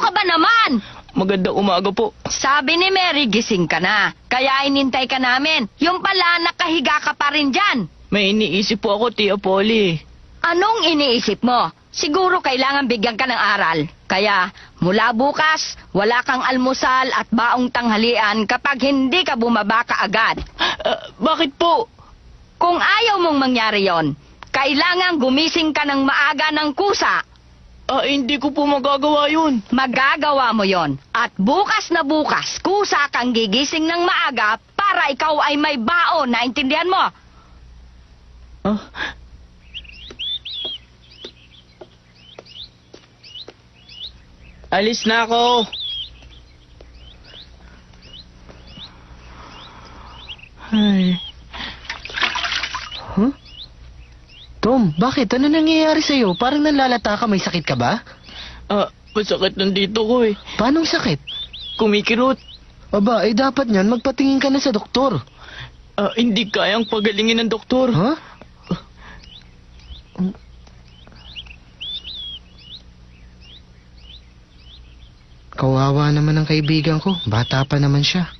ka ba naman? Magandang umaga po. Sabi ni Mary, gising ka na. Kaya inintay ka namin. Yung pala, nakahiga ka pa rin dyan. May iniisip po ako, Tia Polly. Anong iniisip mo? Siguro kailangan bigyan ka ng aral. Kaya, mula bukas, wala kang almusal at baong tanghalian kapag hindi ka bumaba ka agad. Bakit po? Kung ayaw mong mangyari yon, kailangan gumising ka ng maaga ng kusa. Hindi ko po magagawa yun. Magagawa mo yon. At bukas na bukas, kusa kang gigising ng maaga para ikaw ay may baon. Naintindihan mo? Alis na ako. Ay. Huh? Tom, bakit? Ano nangyayari sa'yo? Parang nanlalata ka. May sakit ka ba? Masakit ng dito ko eh. Paanong sakit? Kumikirot. Aba, dapat niyan magpatingin ka na sa doktor. Hindi kayang pagalingin ng doktor. Ha? Kawawa naman ang kaibigan ko. Bata pa naman siya.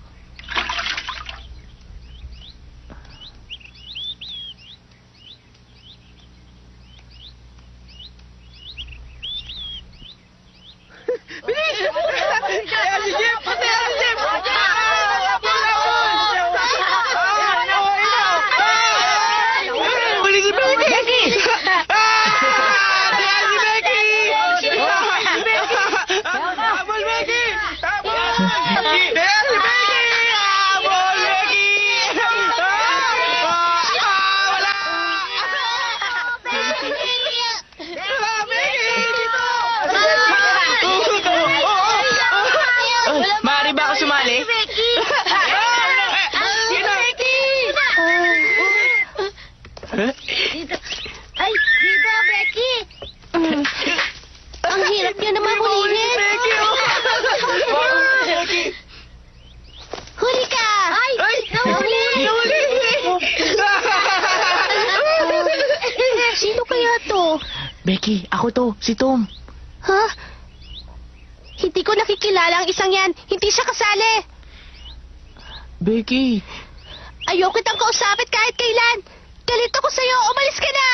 Maaari ba ako sumali? Ay, dito, Becky! Ang hirap niya naman hulihin. Huli ka! Ay! Nahuli! Sino kaya to? Becky, ako to, si Tom. Ha? Hindi ko nakikilala ang isang yan. Hindi siya kasali. Becky. Ayoko kitang kausapit kahit kailan. Galit ako sa'yo. Umalis ka na!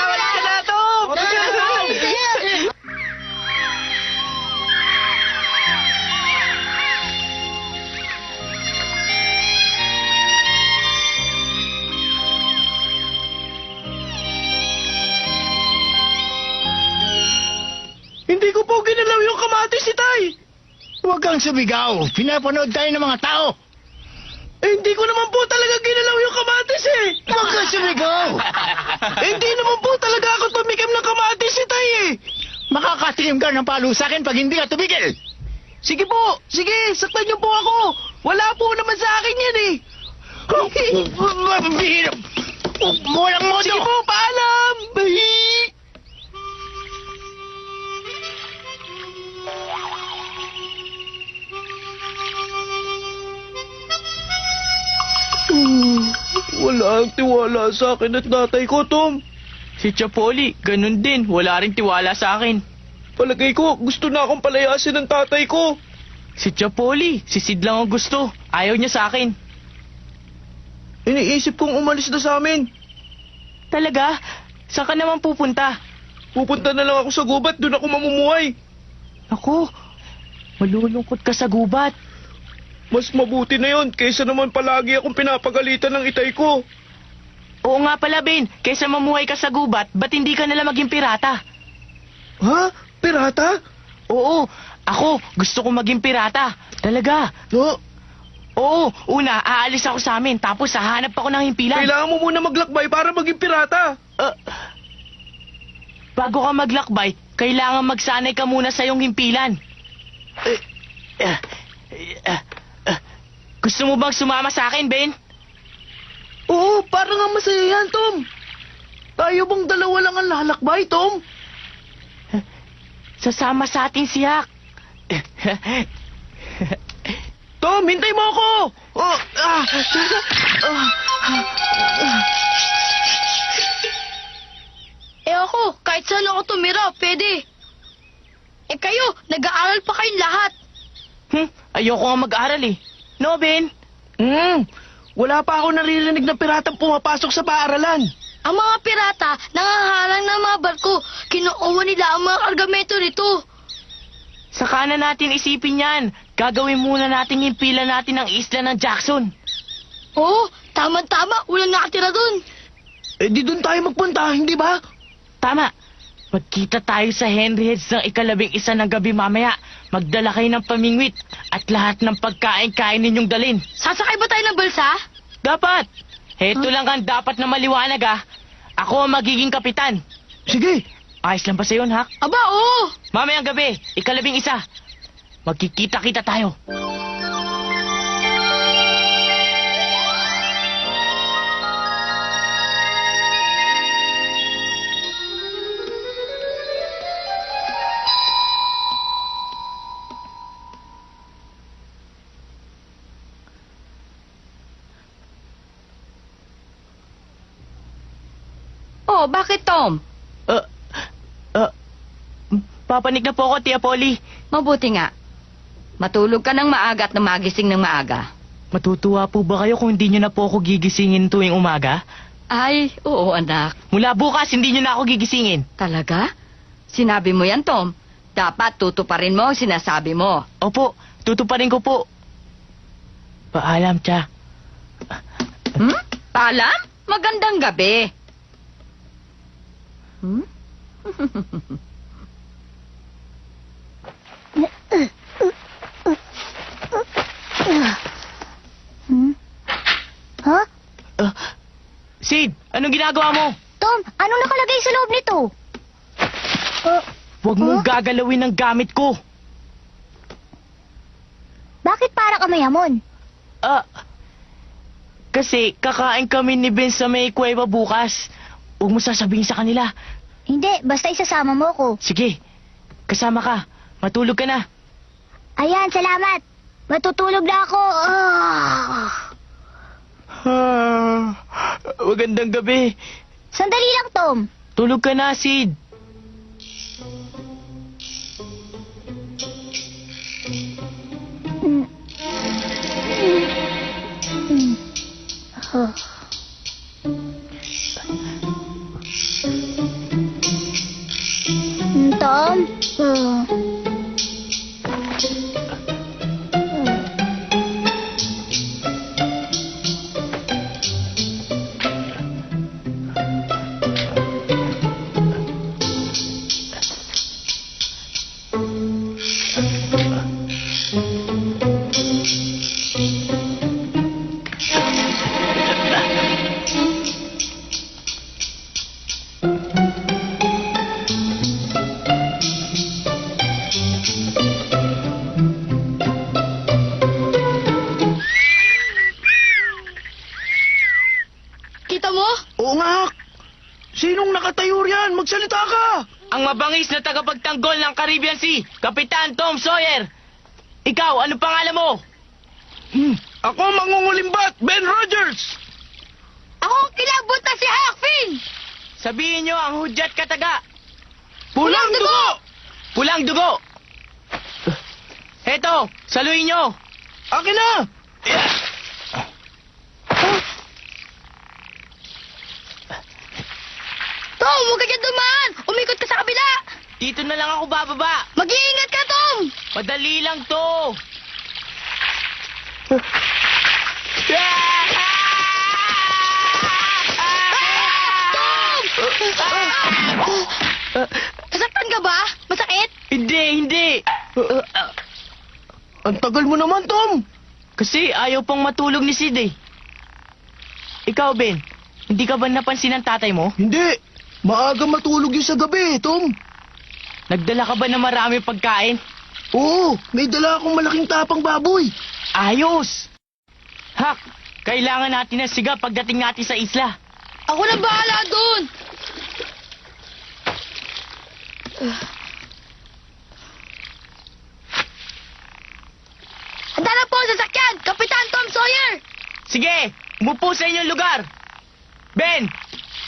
Wala ka na, Tom! Hindi ko po ginalaw yung kamatis si Tay. Huwag kang sumigaw. Pinapanood tayo ng mga tao. Hindi ko naman po talaga ginalaw yung kamatis eh. Huwag kang sumigaw. Hindi naman po talaga ako tumikim ng kamatis si Tay eh. Makakatikim ka ng palo sa akin pag hindi ka tumigil. Sige po, sige, saktan niyo po ako. Wala po naman sa akin yan eh. Walang modo. Sige po, paalam. Wala ang tiwala sa akin at tatay ko, Tom. Si Chapoli, ganun din. Wala rin tiwala sa akin. Palagay ko, gusto na akong palayasin ng tatay ko. Si Chapoli, si Sid lang ang gusto. Ayaw niya sa akin. Iniisip kong umalis na sa amin. Talaga? Saan ka naman pupunta? Pupunta na lang ako sa gubat, doon ako mamumuhay. Ako, malulungkot ka sa gubat. Mas mabuti na yon kaysa naman palagi akong pinapagalitan ng itay ko. Oo nga pala, Ben. Kaysa mamuhay ka sa gubat, ba't hindi ka nalang maging pirata? Ha? Pirata? Oo, ako, gusto ko maging pirata. Talaga. No? Oo, una, aalis ako sa amin, tapos hahanap ako ng himpilan. Kailangan mo muna maglakbay para maging pirata. Bago ka maglakbay, kailangan magsanay ka muna sa iyong himpilan. Gusto mo bang sumama sa akin, Ben? Oo, parang nga masaya yan, Tom. Tayo bang dalawa lang ang lalakbay, Tom? Sasama sa atin si Hak. Tom, hintay mo ako! Ayoko. Kahit saan ako tumira, pwede. Eh kayo, nag-aaral pa kayong lahat. Ayoko nga mag-aral eh. No, Ben? Wala pa ako naririnig na piratang pumapasok sa paaralan. Ang mga pirata, nangaharang ng mga barko. Kinukuha nila ang mga kargamento nito. Saka na natin isipin yan. Gagawin muna natin yung pila natin ng isla ng Jackson. Oo, tama-tama. Walang nakatira dun. Eh di doon tayo magpunta, hindi ba? Tama. Magkita tayo sa Henry Heads ng 11 ng gabi mamaya. Magdala kayo ng pamingwit at lahat ng pagkain-kain ninyong dalin. Sasakay ba tayo ng balsa? Dapat! Heto lang ang dapat na maliwanag ah. Ako ang magiging kapitan. Sige. Ayos lang ba sa'yo, Hak? Aba, oo. Mamayang gabi, 11. Magkikita-kita tayo. Oh, bakit, Tom? Papanik na po ako, Tia Polly. Mabuti nga. Matulog ka ng maaga at na magising ng maaga. Matutuwa po ba kayo kung hindi nyo na po ako gigisingin tuwing umaga? Ay, oo, anak. Mula bukas, hindi nyo na ako gigisingin. Talaga? Sinabi mo yan, Tom. Dapat tutuparin mo ang sinasabi mo. Opo, tutuparin ko po. Paalam, Tia. Paalam? Magandang gabi. Ha? Sid, anong ginagawa mo? Tom, anong nakalagay sa loob nito? Huwag mong gagalawin ang gamit ko. Bakit para ka mayamon? Kasi kakain kami ni Ben sa may kuweba bukas. Huwag mo sasabihin sa kanila. Hindi, basta isasama mo ko. Sige, kasama ka. Matulog ka na. Ayan, salamat. Matutulog na ako. Magandang gabi. Sandali lang, Tom. Tulog ka na, Sid. Tom? Kita mo? Oo nga. Sinong nakatayo riyan? Magsalita ka. Ang mabangis na tagapagtanggol ng Caribbean Sea, Kapitan Tom Sawyer. Ikaw, ano pangalan mo? Ako mangungulimbat, Ben Rogers. Ako ang kilabot na si Hakfin! Sabihin nyo ang hudyat kataga. Pulang dugo. Pulang dugo. Heto, saluhin nyo. Akin na. Tom, huwag ka dyan dumaan! Umikot ka sa kabila! Dito na lang ako bababa. Mag-iingat ka, Tom! Madali lang to. Nasaktan ka ba? Masakit? Hindi. Ang tagal mo naman, Tom. Kasi ayaw pang matulog ni Sid eh. Ikaw, Ben, hindi ka ba napansin ng tatay mo? Hindi. Maaga matulog yun sa gabi, Tom. Nagdala ka ba ng marami pagkain? Oo, may dala akong malaking tapang baboy. Ayos! Hak, kailangan natin ng siga pagdating natin sa isla. Ako na bahala doon! Handa na po ang sasakyan! Kapitan Tom Sawyer! Sige, umupo sa inyong lugar. Ben,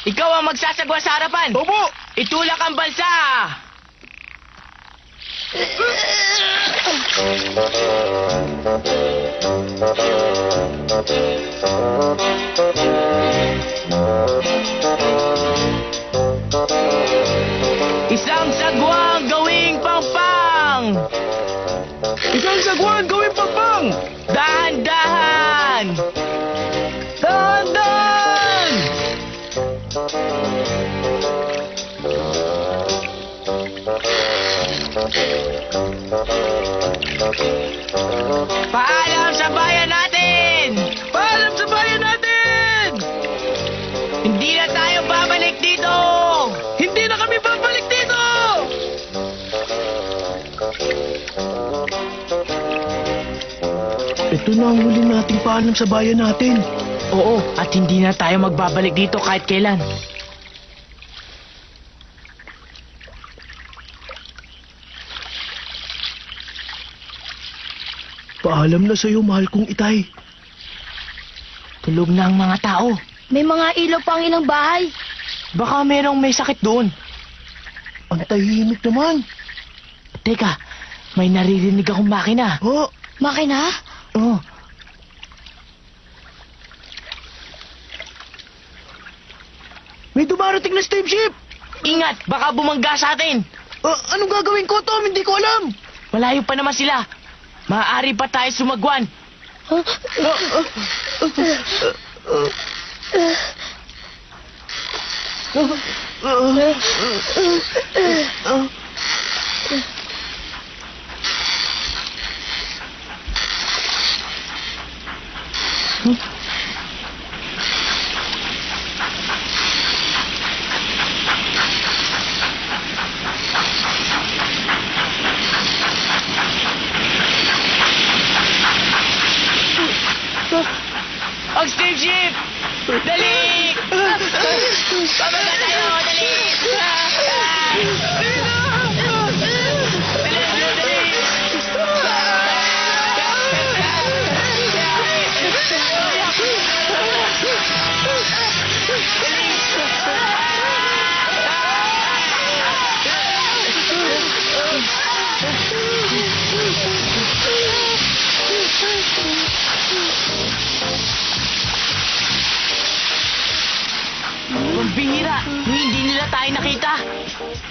ikaw ang magsasagwa sa harapan. Opo. Itulak ang balsa! Isang sagwang gawing pangpang! Isang sagwan, gawin pagpang! Dahan-dahan! Dahan-dahan! Paalam sa bayan natin! Paalam sa bayan natin! Hindi na tayo babalik dito! Hindi na kami babalik dito! Ito na ang huli nating paalam sa bayan natin. Oo, at hindi na tayo magbabalik dito kahit kailan. Paalam na sa'yo, mahal kong itay. Tulog na ang mga tao. May mga ilaw pa ang ilang bahay. Baka merong may sakit doon. Ang tahimik naman. Teka, may naririnig akong makina. Oh, Makina? Oh, may dumarating na steamship! ingat! Baka bumangga sa atin! Anong gagawin ko, Tom? Hindi ko alam. Malayo pa naman sila. Maaari pa tayo sumagwan. Ang steamship! Dali! Pababa tayo! Dali! Pambihira! Hindi nila tayo nakita!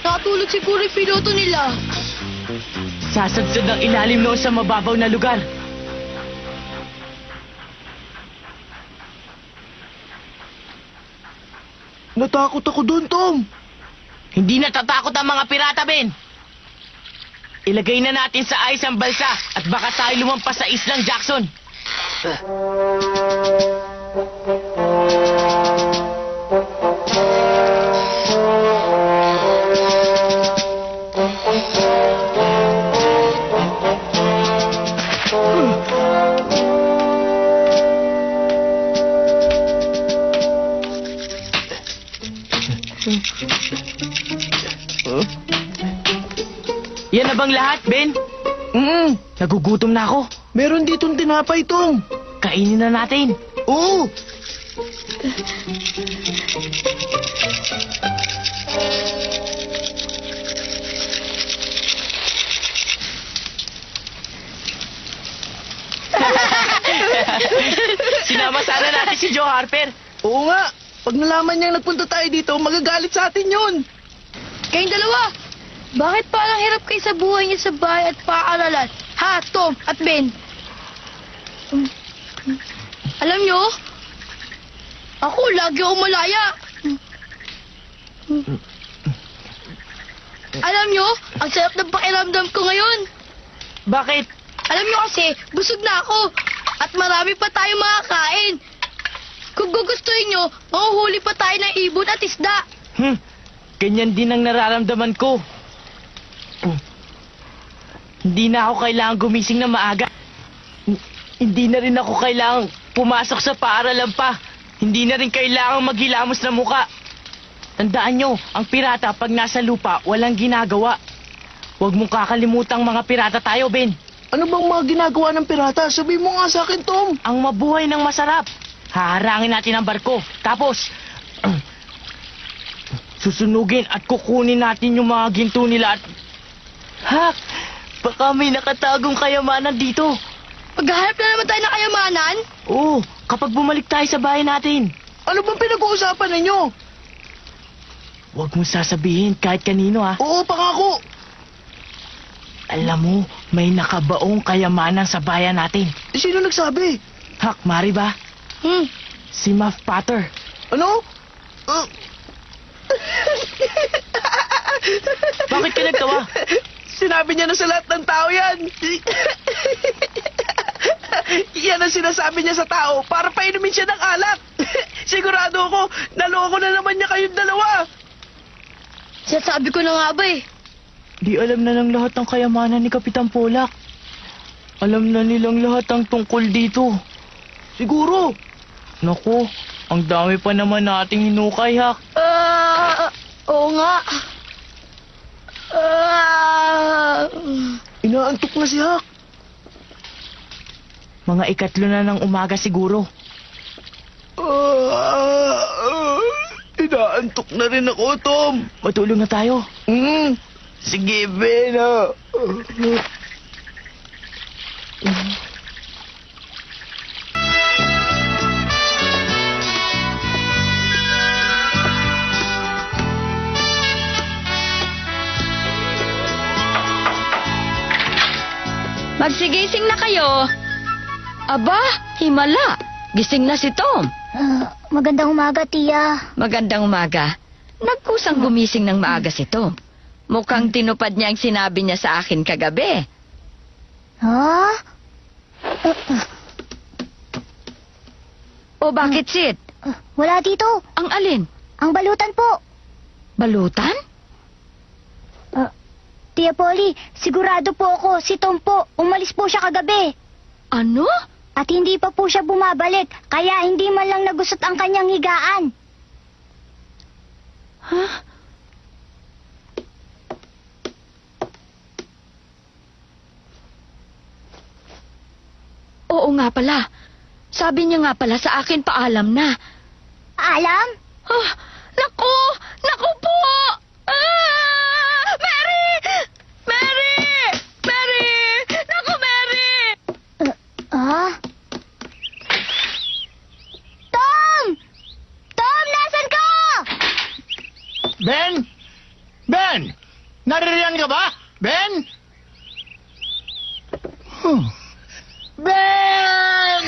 Nakatulog siguro yung piloto nila. Sasadsad ang ilalim noon sa mababaw na lugar. Natakot ako doon, Tom. Hindi natatakot ang mga pirata, Ben. Ilagay na natin sa ice ang balsa at baka tayo lumampas sa islang Jackson. Yan na bang lahat, Ben? Nagugutom na ako. Meron ditong tinapay, Tom. Kainin na natin. Oo. Sinama sana natin si Joe Harper. Oo nga. Pag nalaman niyang nagpunta tayo dito, magagalit sa atin yun. Kayong dalawa, bakit parang hirap kayo sa buhay niyo sa bahay at paaralan? Ha, Tom at Ben? Alam nyo, ako lagi akong malaya. Alam nyo, ang sarap ng pakiramdam ko ngayon. Bakit? Alam nyo kasi, busog na ako. At marami pa tayo makakain. Kung gugustuhin nyo, mahuhuli pa tayo ng ibon at isda. Ganyan din ang nararamdaman ko. Hindi na ako kailangang gumising na maaga. Hindi na rin ako kailangang pumasok sa paaralan pa. Hindi na rin kailangang maghilamos na muka. Tandaan nyo, ang pirata pag nasa lupa, walang ginagawa. Huwag mong kakalimutang mga pirata tayo, Ben. Ano bang mga ginagawa ng pirata? Sabihin mo nga sa akin, Tom. Ang mabuhay ng masarap. Haharangin natin ang barko. Tapos, Susunugin at kukunin natin yung mga ginto nila at... Hak! Baka may nakatagong kayamanan dito. Maghahanap na naman tayo ng kayamanan? Oo, kapag bumalik tayo sa bahay natin. Ano bang pinag-uusapan ninyo? Huwag mo sasabihin kahit kanino ha. Oo, pangako. Alam mo, may nakabaong kayamanan sa bayan natin. Sino nagsabi? Hak, mari ba? Si Muff Potter. Ano? Bakit ka nagtawa? Sinabi niya na sa lahat ng tao yan. Yan ang sinasabi niya sa tao para painumin siya ng alak. Sigurado ako, naloko na naman niya kayong dalawa. Sinasabi ko na nga ba eh. Di alam na ng lahat ng kayamanan ni Kapitan Polak. Alam na nilang lahat ang tungkol dito. Siguro. Naku, ang dami pa naman nating hinukay, Hak. Oo nga. Inaantok na si Hak. Mga 3 na ng umaga siguro. Inaantok na rin ako, Tom. Matulog na tayo. Sige, Bena. Magsigising na kayo. Aba, himala. Gising na si Tom. Magandang umaga, Tia. Magandang umaga. Nagkusang gumising ng maaga si Tom. Mukhang tinupad niya ang sinabi niya sa akin kagabi. Ha? O bakit, Sid? Wala dito. Ang alin? Ang balutan po. Balutan? Tia Polly, sigurado po ako, si Tom po, umalis po siya kagabi. Ano? At hindi pa po siya bumabalik, kaya hindi man lang nagusot ang kanyang higaan. Huh? Oo nga pala. Sabi niya nga pala sa akin paalam na. Alam? Ah, naku! Naku po! Mary! Mary! Mary! Naku, Mary! Tom! Tom, nasan ka? Ben? Ben! Naririyan ka ba? Ben? Ben!